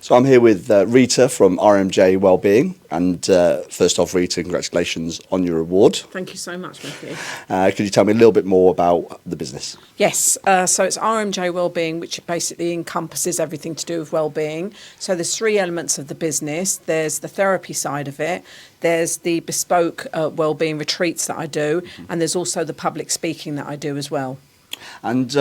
So I'm here with Rita from RMJ Wellbeing, and first off, Rita, congratulations on your award. Thank you so much, Matthew. Could you tell me a little bit more about the business? Yes, so it's RMJ Wellbeing, which basically encompasses everything to do with wellbeing. So there's three elements of the business. There's the therapy side of it, there's the bespoke wellbeing retreats that I do, and there's also the public speaking that I do as well. And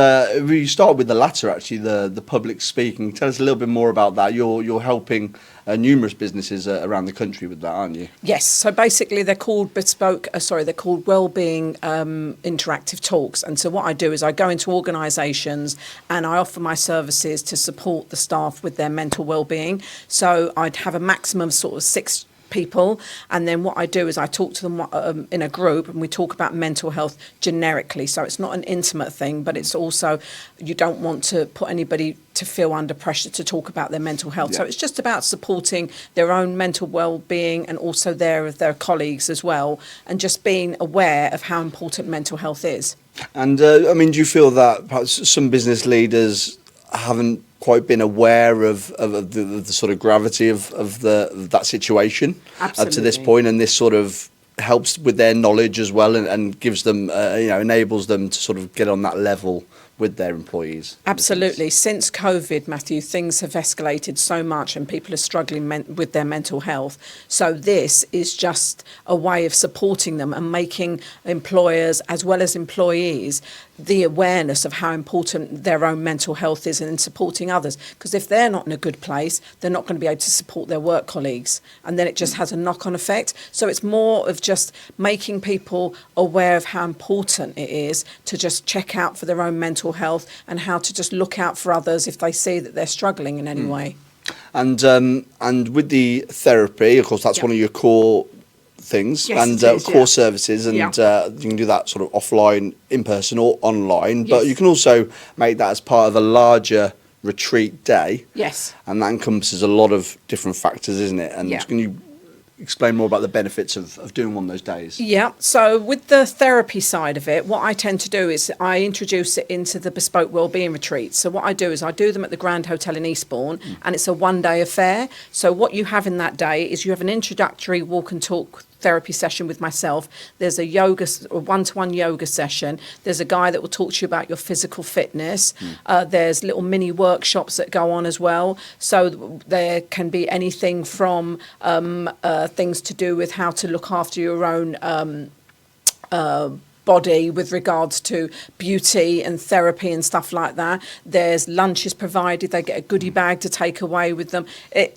we start with the latter, actually, the public speaking. Tell us a little bit more about that. You're helping numerous businesses around the country with that, aren't you? Yes. So basically, they're called they're called wellbeing interactive talks. And so what I do is I go into organisations and I offer my services to support the staff with their mental wellbeing. So I'd have a maximum of sort of 6 people, and then what I do is I talk to them in a group, and we talk about mental health generically. So it's not an intimate thing, but it's also, you don't want to put anybody to feel under pressure to talk about their mental health. Yeah. So it's just about supporting their own mental well-being and also their colleagues as well, and just being aware of how important mental health is. And do you feel that perhaps some business leaders haven't quite been aware of the sort of gravity of that situation to this point, and this sort of helps with their knowledge as well, and gives them enables them to sort of get on that level with their employees? Absolutely. Since COVID, Matthew, things have escalated so much and people are struggling with their mental health. So this is just a way of supporting them and making employers as well as employees the awareness of how important their own mental health is, and in supporting others. Because if they're not in a good place, they're not going to be able to support their work colleagues. And then it just has a knock-on effect. So it's more of just making people aware of how important it is to just check out for their own mental health, and how to just look out for others if they see that they're struggling in any way. And with the therapy, of course, that's one of your core things. Yes, and core services, and you can do that sort of offline, in person, or online. Yes. But you can also make that as part of a larger retreat day. Yes. And that encompasses a lot of different factors, isn't it? And can you explain more about the benefits of doing one of those days? Yeah, so with the therapy side of it, what I tend to do is I introduce it into the bespoke wellbeing retreats. So what I do is I do them at the Grand Hotel in Eastbourne, and it's a one-day affair. So what you have in that day is you have an introductory walk and talk therapy session with myself. There's a one-to-one yoga session. There's a guy that will talk to you about your physical fitness. There's little mini workshops that go on as well. So there can be anything from things to do with how to look after your own body with regards to beauty and therapy and stuff like that. There's lunches provided. They get a goodie bag to take away with them.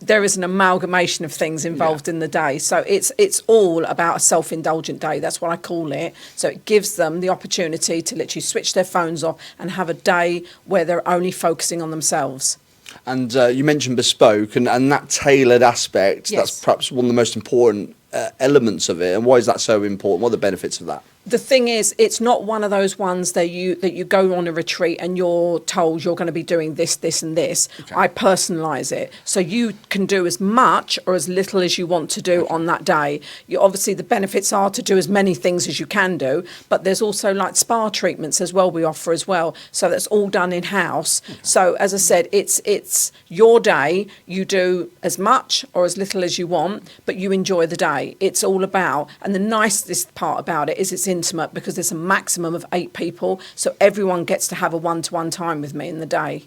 There is an amalgamation of things involved in the day. So it's all about a self-indulgent day. That's what I call it. So it gives them the opportunity to literally switch their phones off and have a day where they're only focusing on themselves. And you mentioned bespoke and that tailored aspect. Yes. That's perhaps one of the most important elements of it. And why is that so important? What are the benefits of that? The thing is, it's not one of those ones that you go on a retreat and you're told you're going to be doing this, this and this. Okay. I personalise it. So you can do as much or as little as you want to do on that day. Obviously, the benefits are to do as many things as you can do, but there's also like spa treatments as well we offer as well. So that's all done in-house. Okay. So as I said, it's your day. You do as much or as little as you want, but you enjoy the day. It's all about, and the nicest part about it is it's intimate, because there's a maximum of 8 people, so everyone gets to have a one-to-one time with me in the day.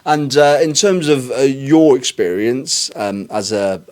And in terms of your experience as a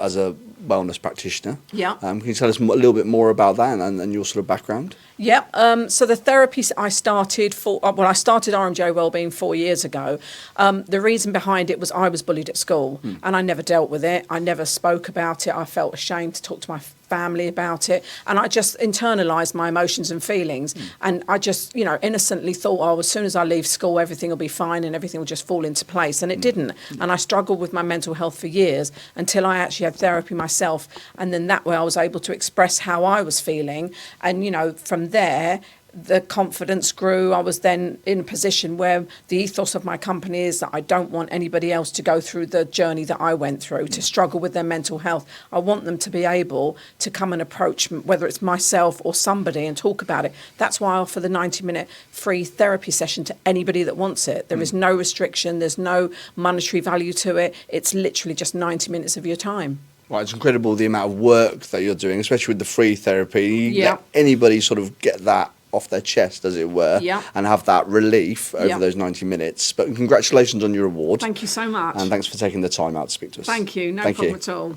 wellness practitioner, can you tell us a little bit more about that and your sort of background? Yeah, so the therapy I started I started RMJ Wellbeing 4 years ago. The reason behind it was I was bullied at school, and I never dealt with it. I never spoke about it. I felt ashamed to talk to my family about it, and I just internalised my emotions and feelings, and I just, innocently thought, oh, as soon as I leave school, everything will be fine and everything will just fall into place, and it didn't. And I struggled with my mental health for years until I actually had therapy myself, and then that way I was able to express how I was feeling, and from there the confidence grew. I was then in a position where the ethos of my company is that I don't want anybody else to go through the journey that I went through, to struggle with their mental health. I want them to be able to come and approach, whether it's myself or somebody, and talk about it. That's why I offer the 90-minute free therapy session to anybody that wants it. There is no restriction. There's no monetary value to it. It's literally just 90 minutes of your time. Right, it's incredible the amount of work that you're doing, especially with the free therapy. You let anybody sort of get that off their chest, as it were, and have that relief over those 90 minutes. But congratulations on your award. Thank you so much. And thanks for taking the time out to speak to us. Thank you. No problem at all.